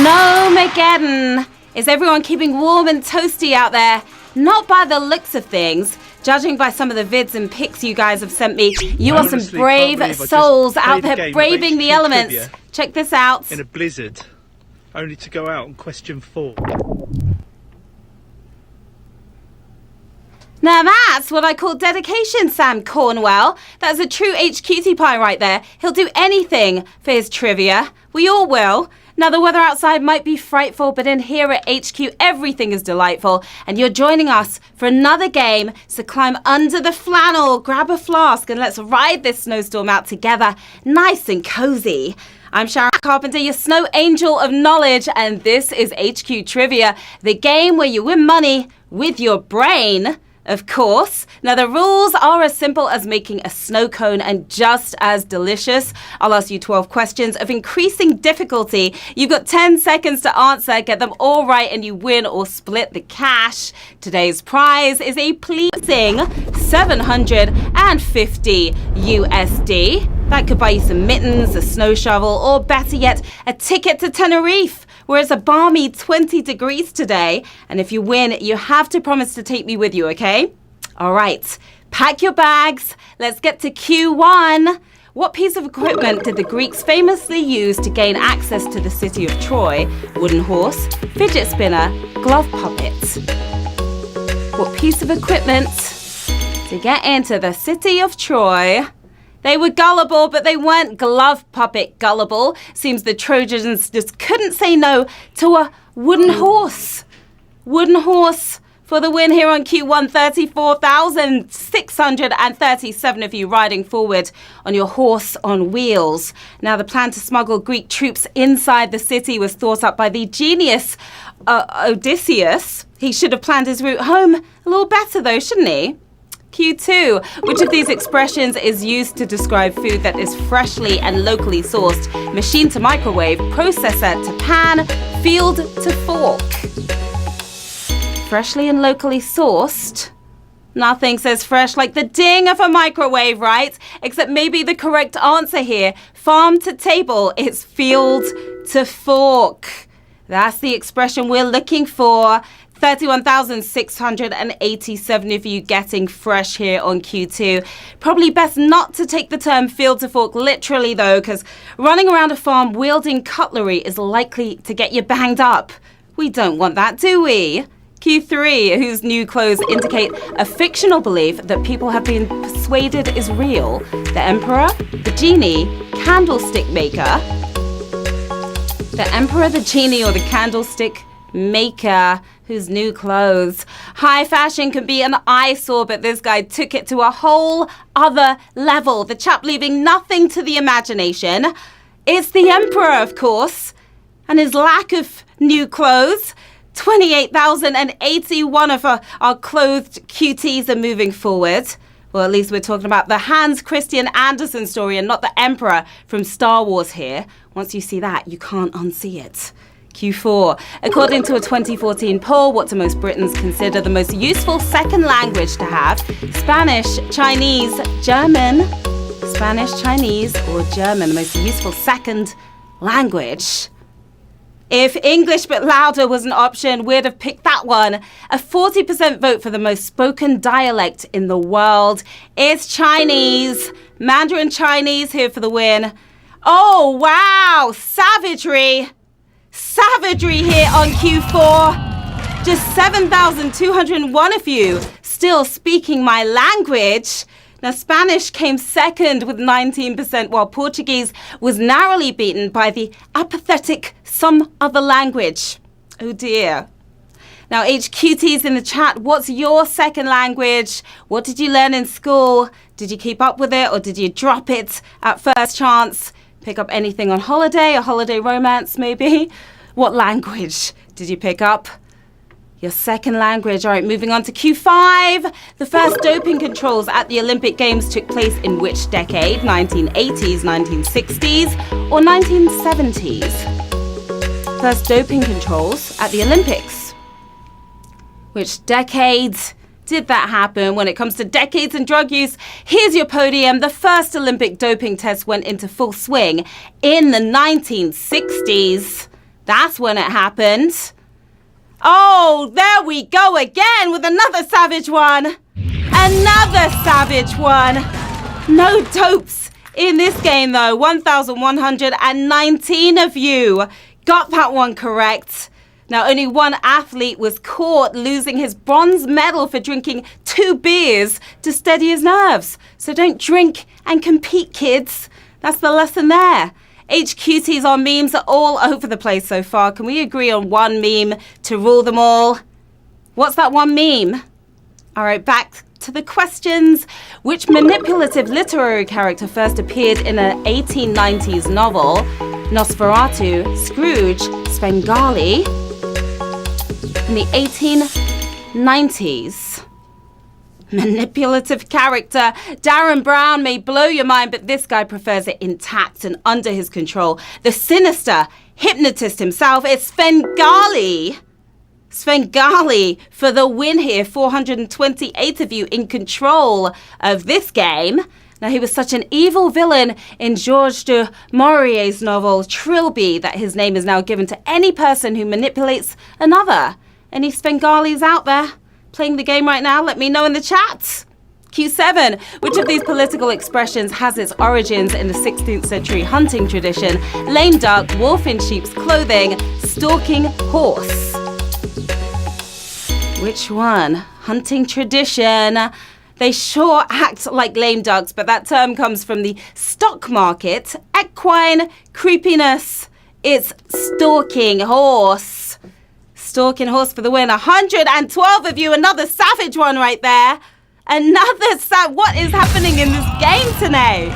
Snowmageddon! Is everyone keeping warm and toasty out there? Not by the looks of things. Judging by some of the vids and pics you guys have sent me, you are some brave souls out there braving the elements. Check this out. In a blizzard, only to go out on question 4. Now that's what I call dedication, Sam Cornwell. That's a true HQT pie right there. He'll do anything for his trivia. We all will. Now, the weather outside might be frightful, but in here at HQ, everything is delightful. And you're joining us for another game, so climb under the flannel, grab a flask, and let's ride this snowstorm out together, nice and cozy. I'm Sharon Carpenter, your snow angel of knowledge, and this is HQ Trivia, the game where you win money with your brain. Of course. Now, the rules are as simple as making a snow cone and just as delicious. I'll ask you 12 questions of increasing difficulty. You've got 10 seconds to answer, get them all right, and you win or split the cash. Today's prize is a pleasing $750 USD. That could buy you some mittens, a snow shovel, or better yet, a ticket to Tenerife, where it's a balmy 20 degrees today. And if you win, you have to promise to take me with you, okay? All right, pack your bags. Let's get to Q1. What piece of equipment did the Greeks famously use to gain access to the city of Troy? Wooden horse, fidget spinner, glove puppet. What piece of equipment to get into the city of Troy? They were gullible, but they weren't glove puppet gullible. Seems the Trojans just couldn't say no to a wooden horse. Wooden horse for the win here on Q1, 34,637 of you riding forward on your horse on wheels. Now, the plan to smuggle Greek troops inside the city was thought up by the genius Odysseus. He should have planned his route home a little better, though, shouldn't he? Q2. Which of these expressions is used to describe food that is freshly and locally sourced? Machine to microwave, processor to pan, field to fork. Freshly and locally sourced? Nothing says fresh like the ding of a microwave, right? Except maybe the correct answer here, farm to table, is field to fork. That's the expression we're looking for. 31,687 of you getting fresh here on Q2. Probably best not to take the term field to fork literally, though, because running around a farm wielding cutlery is likely to get you banged up. We don't want that, do we? Q3, whose new clothes indicate a fictional belief that people have been persuaded is real. The Emperor, the Genie, Candlestick Maker. The Emperor, the Genie, or the Candlestick Maker, whose new clothes. High fashion can be an eyesore, but this guy took it to a whole other level. The chap leaving nothing to the imagination. It's the Emperor, of course, and his lack of new clothes. 28,081 of our clothed QTs are moving forward. Well, at least we're talking about the Hans Christian Andersen story and not the Emperor from Star Wars here. Once you see that, you can't unsee it. Q4. According to a 2014 poll, what do most Britons consider the most useful second language to have? Spanish, Chinese, German. Spanish, Chinese, or German, the most useful second language. If English but louder was an option, we'd have picked that one. A 40% vote for the most spoken dialect in the world is Chinese. Mandarin Chinese here for the win. Oh, wow, savagery. Savagery here on Q4. Just 7,201 of you still speaking my language. Now, Spanish came second with 19%, while Portuguese was narrowly beaten by the apathetic some other language. Oh dear. Now, HQTs in the chat, what's your second language? What did you learn in school? Did you keep up with it, or did you drop it at first chance? Pick up anything on holiday, a holiday romance maybe? What language did you pick up? Your second language. All right, moving on to Q5. The first doping controls at the Olympic Games took place in which decade? 1980s, 1960s, or 1970s? First doping controls at the Olympics. Which decade did that happen? When it comes to decades and drug use, here's your podium. The first Olympic doping test went into full swing in the 1960s. That's when it happened. Oh, there we go again with another savage one. Another savage one. No dopes in this game, though. 1,119 of you got that one correct. Now, only one athlete was caught losing his bronze medal for drinking 2 beers to steady his nerves. So don't drink and compete, kids. That's the lesson there. HQTs on memes are all over the place so far. Can we agree on one meme to rule them all? What's that one meme? All right, back to the questions. Which manipulative literary character first appeared in an 1890s novel? Nosferatu, Scrooge, Svengali. In the 1890s. Manipulative character. Darren Brown may blow your mind, but this guy prefers it intact and under his control. The sinister hypnotist himself is Svengali. Svengali for the win here. 428 of you in control of this game. Now, he was such an evil villain in Georges du Maurier's novel Trilby that his name is now given to any person who manipulates another. Any Svengalis out there playing the game right now? Let me know in the chat. Q7. Which of these political expressions has its origins in the 16th century hunting tradition? Lame duck, wolf in sheep's clothing, stalking horse. Which one? Hunting tradition. They sure act like lame ducks, but that term comes from the stock market. Equine creepiness. It's stalking horse. Stalking horse for the win. 112 of you. Another savage one right there. What is happening in this game today?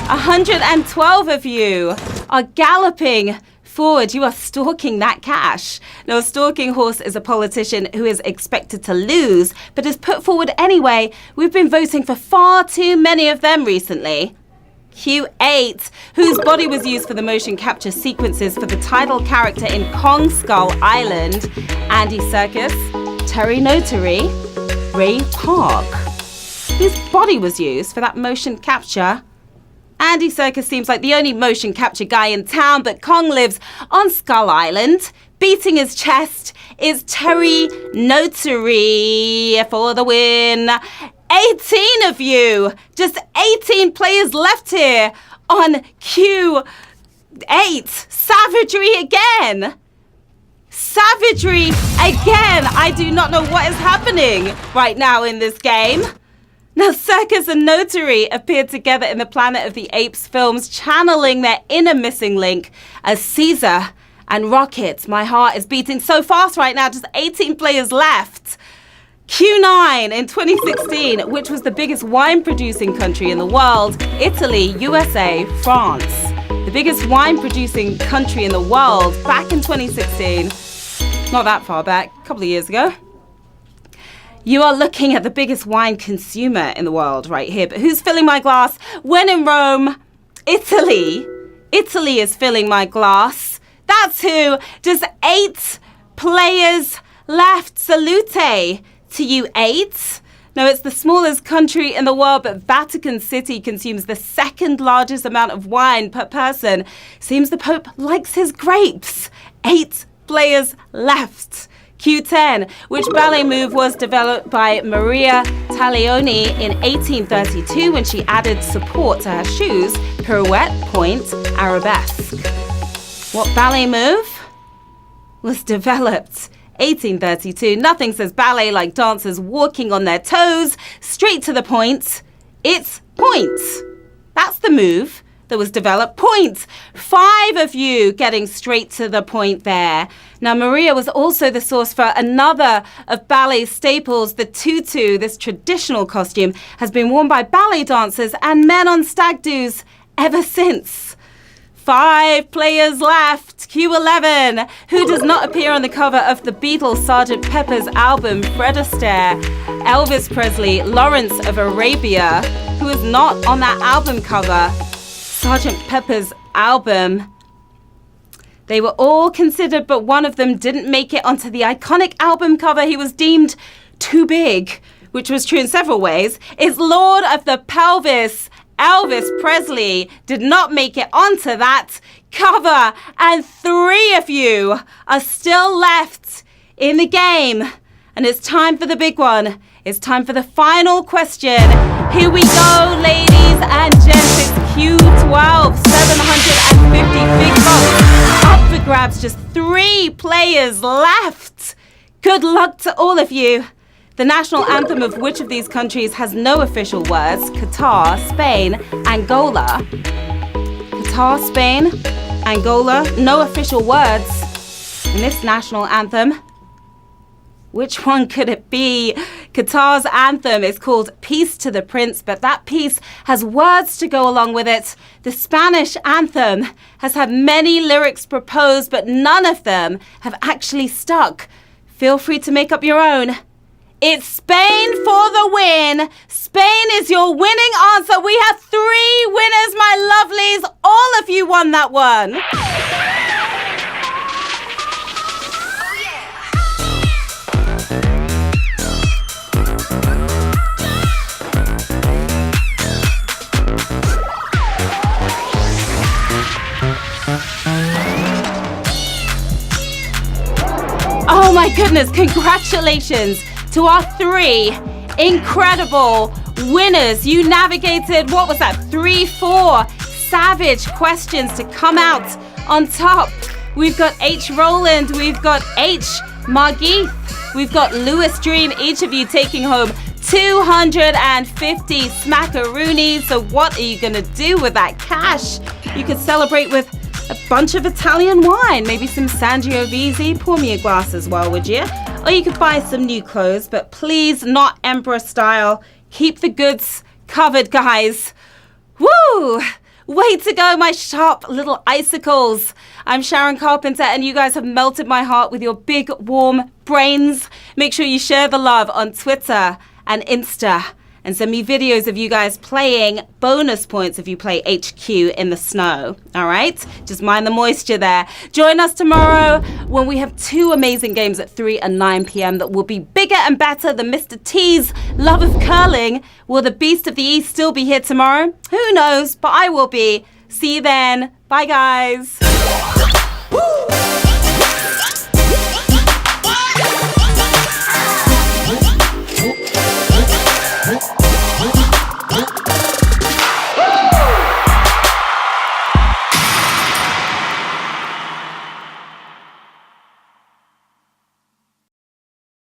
112 of you are galloping forward. You are stalking that cash. Now, a stalking horse is a politician who is expected to lose, but is put forward anyway. We've been voting for far too many of them recently. Q8, whose body was used for the motion capture sequences for the title character in Kong Skull Island? Andy Serkis, Terry Notary, Ray Park. Whose body was used for that motion capture? Andy Serkis seems like the only motion capture guy in town, but Kong lives on Skull Island. Beating his chest is Terry Notary for the win. 18 of you. Just 18 players left here on Q8. Savagery again. Savagery again. I do not know what is happening right now in this game. Now, Circus and Notary appeared together in the Planet of the Apes films, channeling their inner missing link as Caesar and Rocket. My heart is beating so fast right now, just 18 players left. Q9 in 2016, which was the biggest wine-producing country in the world? Italy, USA, France. The biggest wine-producing country in the world back in 2016. Not that far back, a couple of years ago. You are looking at the biggest wine consumer in the world right here. But who's filling my glass? When in Rome, Italy. Italy is filling my glass. That's who. Just 8 players left. Salute to you 8. Now, it's the smallest country in the world, but Vatican City consumes the 2nd largest amount of wine per person. Seems the Pope likes his grapes. 8 players left. Q10, which ballet move was developed by Maria Taglioni in 1832 when she added support to her shoes? Pirouette, point, arabesque. What ballet move was developed 1832? Nothing says ballet like dancers walking on their toes. Straight to the point. It's point. That's the move that was developed. Point. 5 of you getting straight to the point there. Now, Maria was also the source for another of ballet staples. The tutu, this traditional costume, has been worn by ballet dancers and men on stag do's ever since. 5 players left. Q11, who does not appear on the cover of the Beatles' Sgt. Pepper's album, Fred Astaire? Elvis Presley, Lawrence of Arabia, who is not on that album cover. Sgt. Pepper's album. They were all considered, but one of them didn't make it onto the iconic album cover. He was deemed too big, which was true in several ways. It's Lord of the Pelvis, Elvis Presley did not make it onto that cover. And 3 of you are still left in the game. And it's time for the big one. It's time for the final question. Here we go, ladies and gents. It's Q12, 750 big bucks. Up for grabs, just 3 players left. Good luck to all of you. The national anthem of which of these countries has no official words? Qatar, Spain, Angola. Qatar, Spain, Angola, no official words in this national anthem. Which one could it be? Qatar's anthem is called Peace to the Prince, but that piece has words to go along with it. The Spanish anthem has had many lyrics proposed, but none of them have actually stuck. Feel free to make up your own. It's Spain for the win. Spain is your winning answer. We have 3 winners, my lovelies. All of you won that one. Oh my goodness, congratulations to our 3 incredible winners. You navigated, 3-4 savage questions to come out on top. We've got H. Roland, we've got H. Margith, we've got Lewis Dream, each of you taking home 250 smackaroonies. So what are you going to do with that cash? You could celebrate with a bunch of Italian wine, maybe some Sangiovese. Pour me a glass as well, would you? Or you could buy some new clothes, but please not Emperor style. Keep the goods covered, guys. Woo! Way to go, my sharp little icicles. I'm Sharon Carpenter, and you guys have melted my heart with your big, warm brains. Make sure you share the love on Twitter and Insta. And send me videos of you guys playing. Bonus points if you play HQ in the snow. All right? Just mind the moisture there. Join us tomorrow when we have 2 amazing games at 3 and 9 p.m. that will be bigger and better than Mr. T's love of curling. Will the Beast of the East still be here tomorrow? Who knows? But I will be. See you then. Bye, guys.